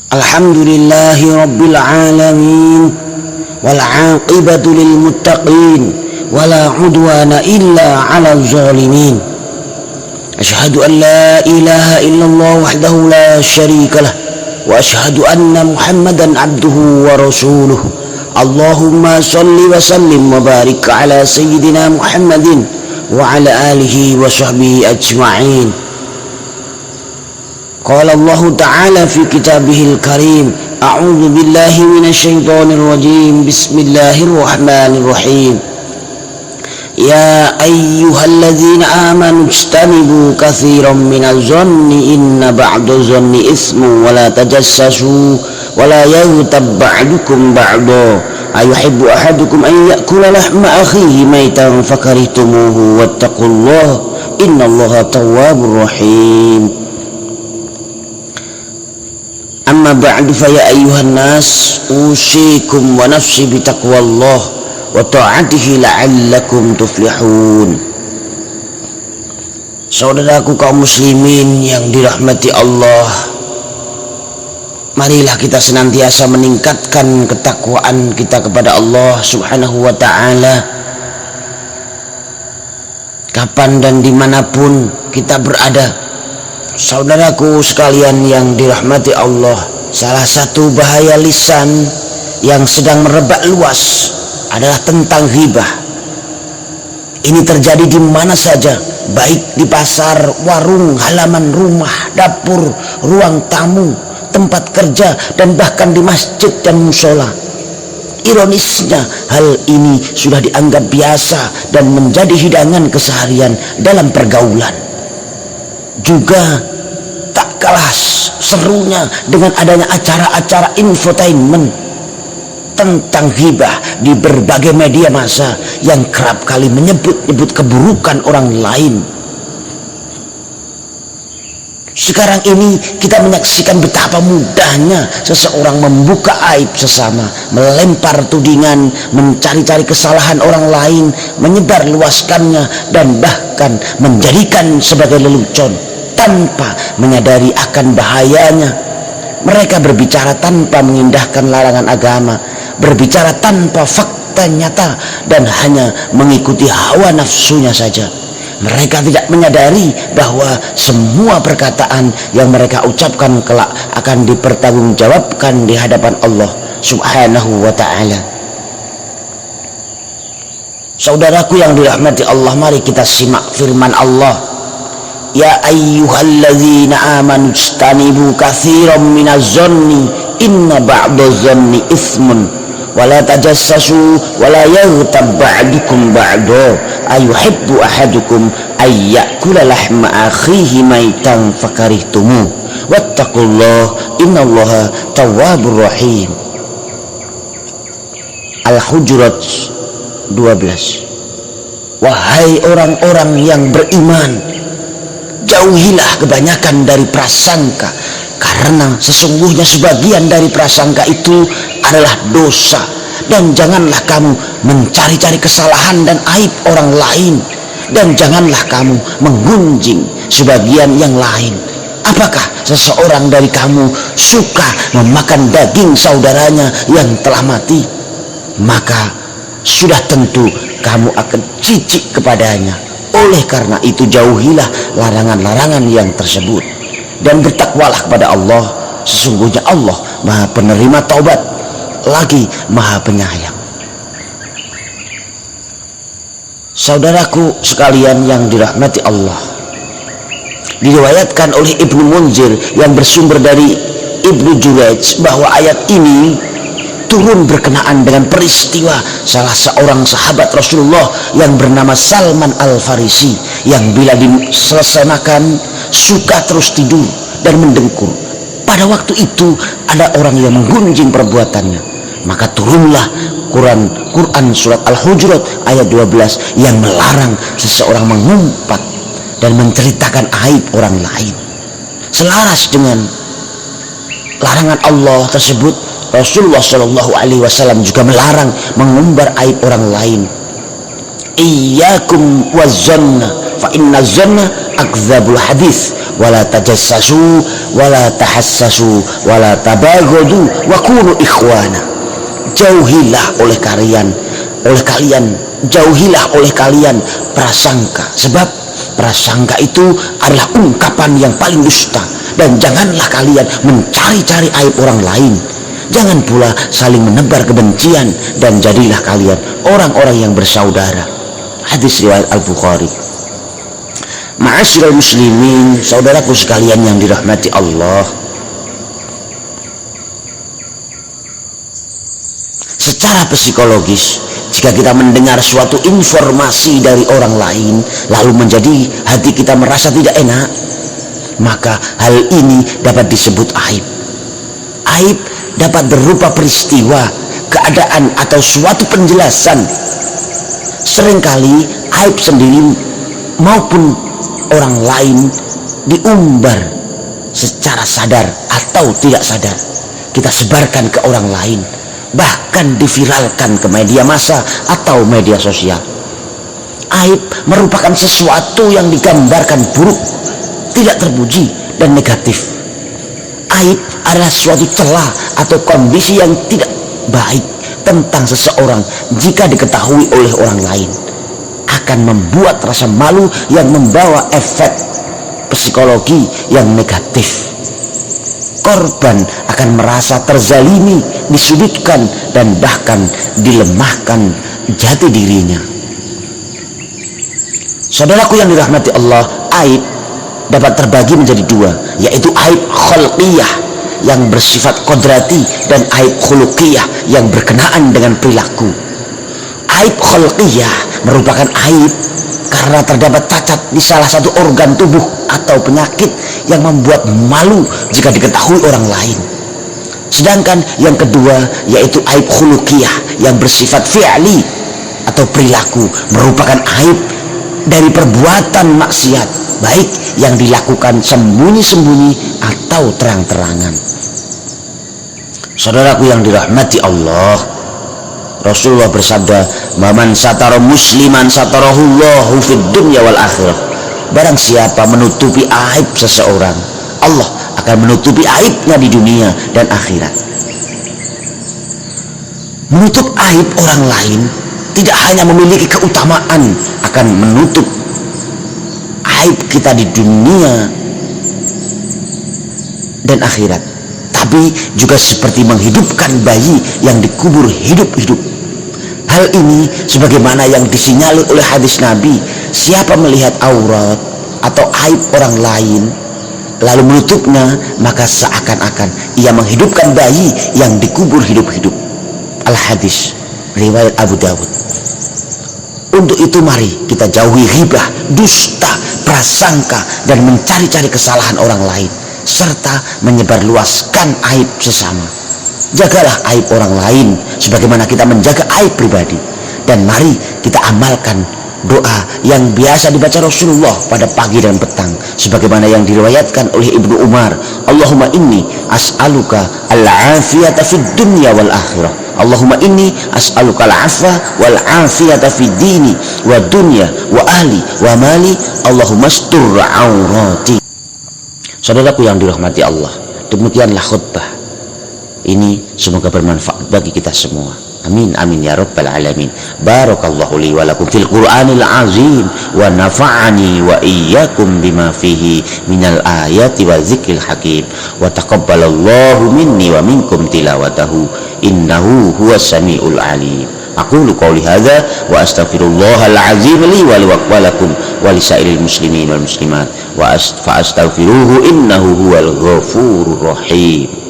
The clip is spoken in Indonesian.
Alhamdulillahi rabbil alamin wal aqibatu lil muttaqin wala udwana illa 'alal zalimin. Asyhadu an la ilaha illallah wahdahu la syarikalah wa asyhadu anna Muhammadan abduhu wa rasuluh. Allahumma shalli wa sallim wa barik ala sayyidina Muhammadin wa ala alihi wa sahbihi ajma'in. Qala Allah Ta'ala fi kitabihil karim, a'udzu billahi minasyaitonir rajim, bismillahirrahmanirrahim. Ya ayyuhalladzina amanu ijtanibu katsiran minaz zanni inna ba'daz zanni ismun wa la tajassasu wa la yaghtab ba'dukum ba'da ayuhibbu ahadukum an ya'kula lahma akhihi maytan fakarihtumuhu wattaqullaha innallaha tawwabur rahim. Amma ba'du fa ya ayyuhan nas usikum wa nafsi bitaqwallah wa ta'atihi la'allakum tuflihun. Saudaraku kaum muslimin yang dirahmati Allah, marilah kita senantiasa meningkatkan ketakwaan kita kepada Allah Subhanahu wa ta'ala. Kapan dan dimanapun kita berada, saudaraku sekalian yang dirahmati Allah, salah satu bahaya lisan yang sedang merebak luas adalah tentang ghibah. Ini terjadi di mana saja, baik di pasar, warung, halaman rumah, dapur, ruang tamu, tempat kerja, dan bahkan di masjid dan musola. Ironisnya, hal ini sudah dianggap biasa dan menjadi hidangan keseharian dalam pergaulan. Juga tak kalah serunya dengan adanya acara-acara infotainment tentang ghibah di berbagai media massa yang kerap kali menyebut-nyebut keburukan orang lain. Sekarang ini kita menyaksikan betapa mudahnya seseorang membuka aib sesama, melempar tudingan, mencari-cari kesalahan orang lain, menyebar luaskannya, dan bahkan menjadikan sebagai lelucon tanpa menyadari akan bahayanya. Mereka berbicara tanpa mengindahkan larangan agama, berbicara tanpa fakta nyata, dan hanya mengikuti hawa nafsunya saja. Mereka tidak menyadari bahwa semua perkataan yang mereka ucapkan kelak akan dipertanggungjawabkan di hadapan Allah Subhanahu wa ta'ala. Saudaraku yang dirahmati Allah, mari kita simak firman Allah. Ya ayyuhalladzina amanu ijtanibu katsiran minaz zanni inna ba'daz zanni ismun wa la tajassasu wa la yaghtab ba'dukum ba'da ayuhibbu ahadukum ay ya'kula lahma akhihi maitan fakarihtumu wattaqullaha innallaha tawwabur rahim. Al-Hujurat 12. Wahai orang-orang yang beriman, jauhilah kebanyakan dari prasangka, karena sesungguhnya sebagian dari prasangka itu adalah dosa. Dan janganlah kamu mencari-cari kesalahan dan aib orang lain, dan janganlah kamu menggunjing sebagian yang lain. Apakah seseorang dari kamu suka memakan daging saudaranya yang telah mati? Maka sudah tentu kamu akan jijik kepadanya. Oleh karena itu jauhilah larangan-larangan yang tersebut dan bertakwalah kepada Allah. Sesungguhnya Allah Maha penerima taubat lagi Maha penyayang. Saudaraku sekalian yang dirahmati Allah, diriwayatkan oleh Ibnu Munzir yang bersumber dari Ibnu Jurayj bahwa ayat ini turun berkenaan dengan peristiwa salah seorang sahabat Rasulullah yang bernama Salman Al-Farisi, yang bila selesai makan suka terus tidur dan mendengkur. Pada waktu itu ada orang yang menggunjing perbuatannya, maka turunlah Quran surat Al-Hujurat ayat 12 yang melarang seseorang mengumpat dan menceritakan aib orang lain. Selaras dengan larangan Allah tersebut, Rasulullah Shallallahu Alaihi Wasallam juga melarang mengumbar aib orang lain. Iyyakum wazzanna fa inna zanna akdzabul hadis wala tajassasu wala tahassasu wala tabaghadu wa kunu ikhwana. Jauhilah oleh kalian jauhilah oleh kalian prasangka, sebab prasangka itu adalah ungkapan yang paling dusta. Dan janganlah kalian mencari-cari aib orang lain, jangan pula saling menebar kebencian, dan jadilah kalian orang-orang yang bersaudara. Hadis riwayat Al-Bukhari. Ma'asyiral muslimin, saudaraku sekalian yang dirahmati Allah, secara psikologis, jika kita mendengar suatu informasi dari orang lain lalu menjadi hati kita merasa tidak enak, maka hal ini dapat disebut aib. Aib dapat berupa peristiwa, keadaan, atau suatu penjelasan. Seringkali aib sendiri maupun orang lain diumbar secara sadar atau tidak sadar, kita sebarkan ke orang lain, bahkan diviralkan ke media massa atau media sosial. Aib merupakan sesuatu yang digambarkan buruk, tidak terpuji, dan negatif. Aib adalah suatu celah atau kondisi yang tidak baik tentang seseorang jika diketahui oleh orang lain, akan membuat rasa malu yang membawa efek psikologi yang negatif. Korban akan merasa terzalimi, disudutkan, dan bahkan dilemahkan jati dirinya. Saudaraku yang dirahmati Allah, aib dapat terbagi menjadi dua, yaitu aib khalqiyah yang bersifat kodrati dan aib khuluqiyah yang berkenaan dengan perilaku. Aib khalqiyah merupakan aib karena terdapat cacat di salah satu organ tubuh atau penyakit yang membuat malu jika diketahui orang lain. Sedangkan yang kedua yaitu aib khuluqiyah yang bersifat fi'li atau perilaku, merupakan aib dari perbuatan maksiat, baik yang dilakukan sembunyi-sembunyi atau terang-terangan. Saudaraku yang dirahmati Allah, Rasulullah bersabda, "Man satara musliman satarahullahu fid dunya wal akhirah." Barang siapa menutupi aib seseorang, Allah akan menutupi aibnya di dunia dan akhirat. Menutup aib orang lain tidak hanya memiliki keutamaan akan menutup aib kita di dunia dan akhirat, tapi juga seperti menghidupkan bayi yang dikubur hidup-hidup. Hal ini sebagaimana yang disinyalir oleh hadis Nabi, siapa melihat aurat atau aib orang lain lalu menutupnya, maka seakan-akan ia menghidupkan bayi yang dikubur hidup-hidup. Al-Hadis riwayat Abu Dawud. Untuk itu mari kita jauhi ghibah, dusta, prasangka, dan mencari-cari kesalahan orang lain, serta menyebarluaskan aib sesama. Jagalah aib orang lain sebagaimana kita menjaga aib pribadi. Dan mari kita amalkan doa yang biasa dibaca Rasulullah pada pagi dan petang, sebagaimana yang diriwayatkan oleh Ibnu Umar, Allahumma inni as'aluka al-afiyata fid dunya wal akhirah. Allahumma inni as'aluka al-afwa wal afiyata fid dini wa dunya wa ahli wa mali. Allahumma astur aurati. Saudaraku yang dirahmati Allah, demikianlah khutbah ini, semoga bermanfaat bagi kita semua. Amin amin ya rabbal alamin. Barakallahu li wa lakum fil Qur'anil azim wa nafa'ani wa iyyakum bima fihi minal ayati wa dzikril hakim wa taqabbalallahu minni wa minkum tilawatahu innahu huwas samiul alim. Aqulu qawli hadza wa astaghfirullahal azim li wa lakum wa lisairil muslimin wal muslimat wa astaghfiruhu innahu huwal ghafurur rahim.